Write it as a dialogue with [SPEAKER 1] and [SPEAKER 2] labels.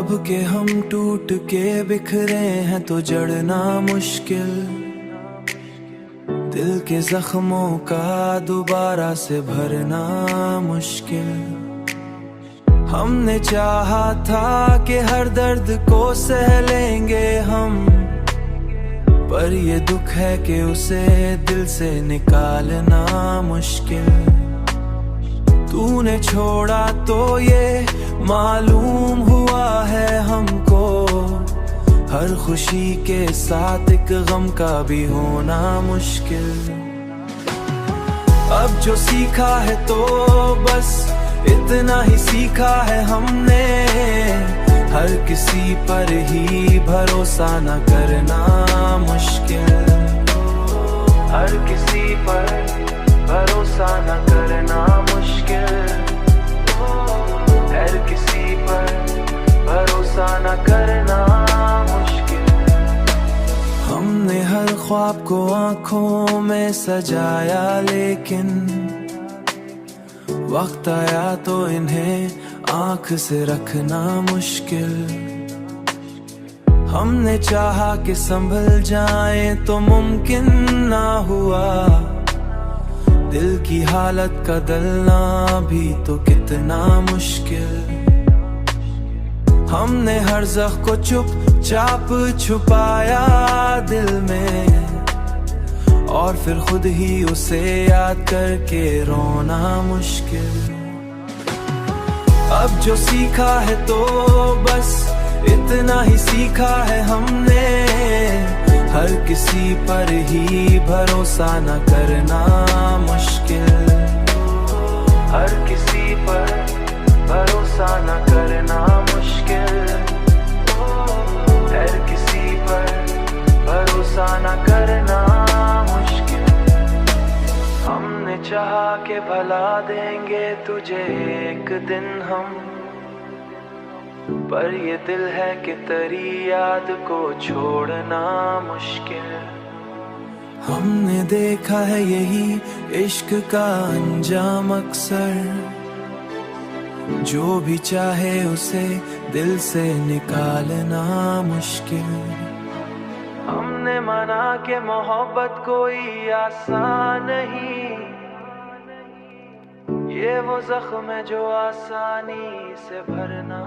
[SPEAKER 1] अब के हम टूट के बिखरे हैं तो जड़ना मुश्किल, दिल के जख्मों का दोबारा से भरना मुश्किल। हमने चाहा था कि हर दर्द को सह लेंगे हम, पर ये दुख है कि उसे दिल से निकालना मुश्किल। तूने छोड़ा तो ये मालूम हुआ है हमको, हर खुशी के साथ एक गम का भी होना मुश्किल। अब जो सीखा है तो बस इतना ही सीखा है हमने, हर किसी पर ही भरोसा न करना मुश्किल। हर किसी पर भरोसा न करना मुश्किल, हर किसी पर भरोसा न करना मुश्किल। हमने हर ख्वाब को आंखों में सजाया, लेकिन वक्त आया तो इन्हें आंख से रखना मुश्किल। हमने चाहा कि संभल जाए तो मुमकिन ना हुआ, दिल की हालत का दलना भी तो कितना मुश्किल। हमने हर ज़ख्म को चुपचाप छुपाया दिल में, और फिर खुद ही उसे याद करके रोना मुश्किल। अब जो सीखा है तो बस इतना ही सीखा है हमने, हर किसी पर ही भरोसा न करना मुश्किल। हर किसी पर भरोसा न करना मुश्किल, हर किसी पर भरोसा न करना मुश्किल। हमने चाहा कि भला देंगे तुझे एक दिन हम, पर ये दिल है कि तेरी याद को छोड़ना मुश्किल। हमने देखा है यही इश्क का अंजाम अक्सर, जो भी चाहे उसे दिल से निकालना मुश्किल। हमने माना कि मोहब्बत कोई आसान नहीं, ये वो जख्म है जो आसानी से भरना